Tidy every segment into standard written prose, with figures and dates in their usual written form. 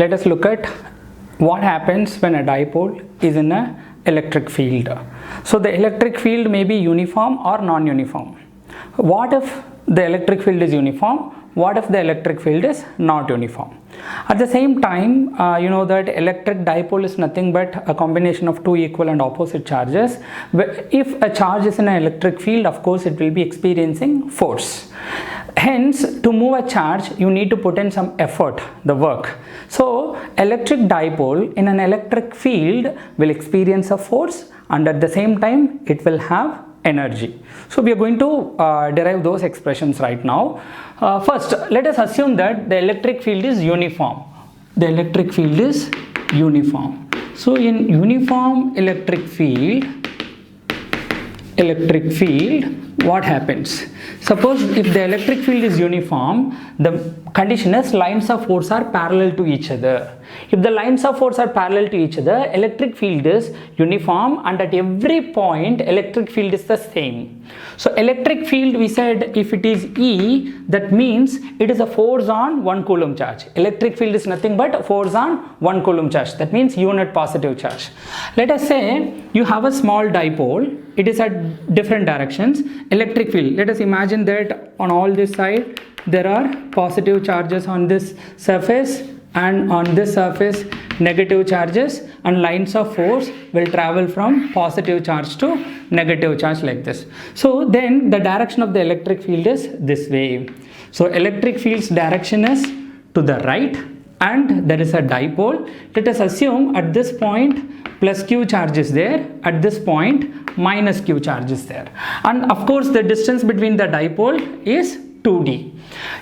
let us look at what happens when a dipole is in a electric field. So the electric field may be uniform or non-uniform. What if the electric field is uniform? What if the electric field is not uniform? At the same time, you know that electric dipole is nothing but a combination of two equal and opposite charges. If a charge is in an electric field, of course it will be experiencing force. Hence, to move a charge, you need to put in some effort, the work. So, electric dipole in an electric field will experience a force, and at the same time it will have energy. So we are going to derive those expressions right now. First, let us assume that the electric field is uniform. The electric field is uniform. So in uniform electric field, what happens? Suppose if the electric field is uniform, the condition is lines of force are parallel to each other. If the lines of force are parallel to each other, electric field is uniform, and at every point electric field is the same. So electric field, we said if it is E, that means it is a force on 1 coulomb charge. Electric field is nothing but force on 1 coulomb charge. That means unit positive charge. Let us say you have a small dipole. It is at different directions. Electric field, let us imagine that on all this side there are positive charges on this surface, and on this surface negative charges, and lines of force will travel from positive charge to negative charge like this. So then the direction of the electric field is this way. So electric field's direction is to the right, and there is a dipole. Let us assume at this point plus q charge is there, at this point minus q charge is there, and of course the distance between the dipole is 2d.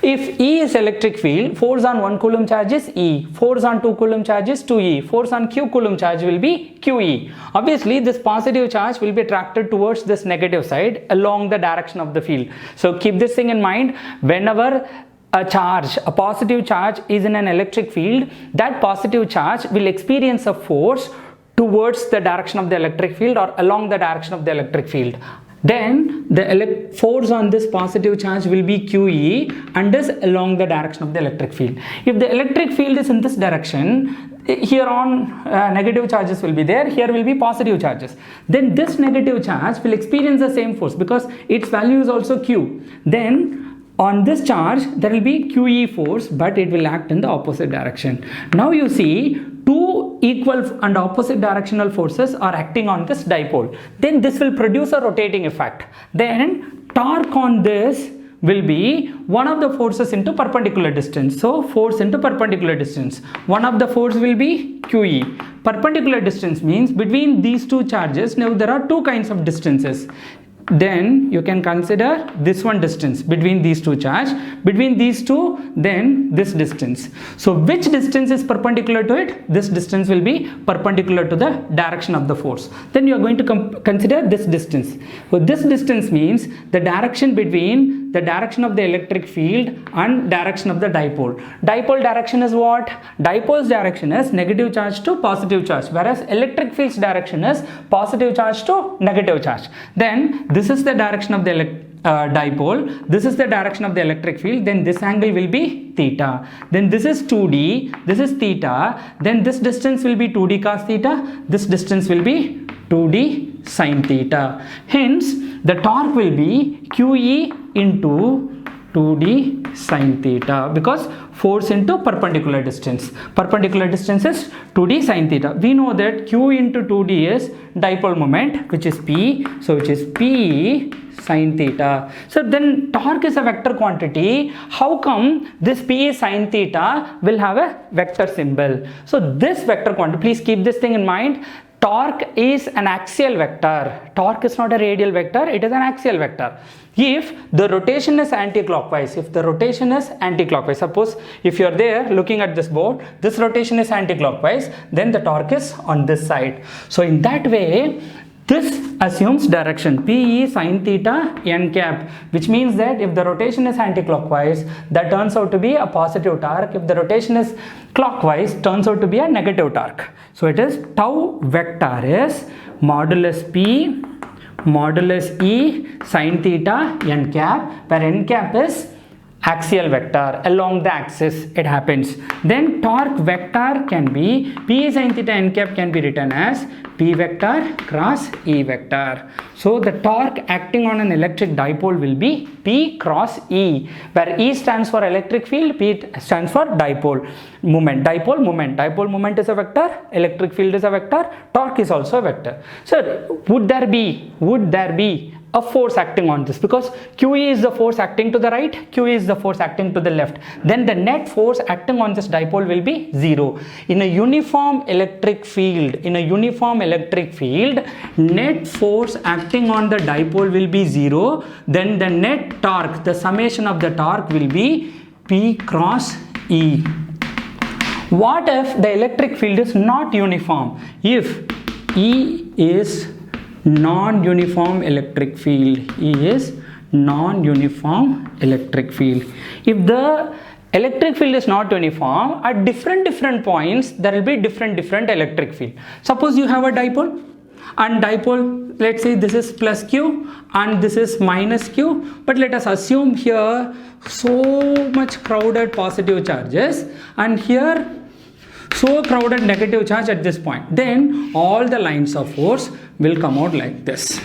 If E is electric field, force on 1 coulomb charge is E, force on 2 coulomb charge is 2E, force on q coulomb charge will be QE. Obviously this positive charge will be attracted towards this negative side along the direction of the field. So keep this thing in mind. Whenever a positive charge is in an electric field, that positive charge will experience a force towards the direction of the electric field or along the direction of the electric field. Then the force on this positive charge will be QE and is along the direction of the electric field. If the electric field is in this direction, here on negative charges will be there, here will be positive charges. Then this negative charge will experience the same force because its value is also Q. Then on this charge there will be QE force, but it will act in the opposite direction. Now you see two equal and opposite directional forces are acting on this dipole. Then this will produce a rotating effect. Then torque on this will be one of the forces into perpendicular distance. So force into perpendicular distance. One of the force will be QE. Perpendicular distance means between these two charges. Now there are two kinds of distances. Then you can consider this one distance between these two charge, between these two, then this distance. So which distance is perpendicular to it? This distance will be perpendicular to the direction of the force. Then you are going to consider this distance. So this distance means the direction between the direction of the electric field and direction of the dipole. Dipole direction is what? Dipole's direction is negative charge to positive charge, whereas electric field's direction is positive charge to negative charge. Then this is the direction of the dipole, this is the direction of the electric field, then this angle will be theta. Then this is 2d, this is theta, then this distance will be 2d cos theta, this distance will be 2d sin theta. Hence, the torque will be QE into 2d sin theta because force into perpendicular distance. Perpendicular distance is 2d sin theta. We know that Q into 2d is dipole moment, which is P. So which is P sin theta. So then torque is a vector quantity. How come this P sin theta will have a vector symbol? So this vector quantity, please keep this thing in mind. Torque is an axial vector. Torque is not a radial vector, it is an axial vector. If the rotation is anti-clockwise, suppose if you are there looking at this board, this rotation is anti-clockwise, then the torque is on this side. So in that way, this assumes direction P sin theta n cap, which means that if the rotation is anti-clockwise, that turns out to be a positive torque. If the rotation is clockwise, turns out to be a negative torque. So it is tau vector is modulus P modulus E sin theta n cap, where n cap is axial vector along the axis, it happens. Then torque vector can be P sin theta n cap can be written as P vector cross E vector. So the torque acting on an electric dipole will be P cross E, where E stands for electric field, P stands for dipole moment. Dipole moment is a vector, electric field is a vector, torque is also a vector. So would there be a force acting on this? Because QE is the force acting to the right, QE is the force acting to the left, then the net force acting on this dipole will be 0. In a uniform electric field, net force acting on the dipole will be 0, then the net torque, the summation of the torque will be P cross E. What if the electric field is not uniform? If E is non-uniform electric field, E is non-uniform electric field. If the electric field is not uniform, at different points there will be different electric field. Suppose you have a dipole, and dipole, let's say this is plus Q and this is minus Q, but let us assume here so much crowded positive charges and here so crowded negative charge at this point, then all the lines of force will come out like this.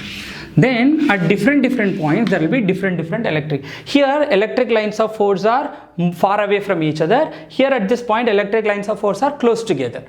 Then at different points there will be different electric. Here electric lines of force are far away from each other. Here at this point electric lines of force are close together.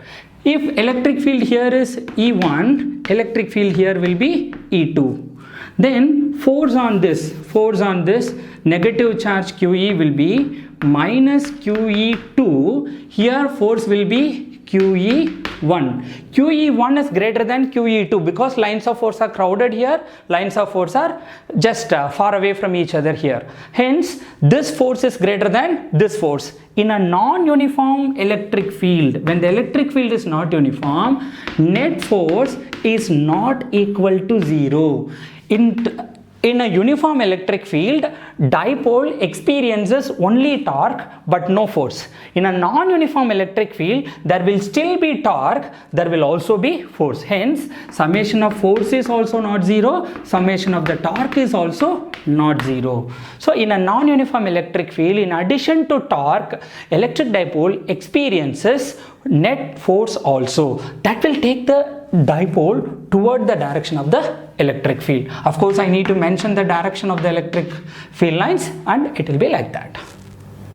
If electric field here is E1, electric field here will be E2. Then force on this negative charge QE will be minus QE2. Here force will be QE1. QE1 is greater than QE2 because lines of force are crowded here, lines of force are just far away from each other here. Hence, this force is greater than this force. In a non-uniform electric field, when the electric field is not uniform, net force is not equal to 0. In a uniform electric field, dipole experiences only torque but no force. In a non-uniform electric field, there will still be torque, there will also be force. Hence, summation of force is also not 0, summation of the torque is also not 0. So, in a non-uniform electric field, in addition to torque, electric dipole experiences net force also. That will take the dipole toward the direction of the electric field. Of course, I need to mention the direction of the electric field lines and it will be like that.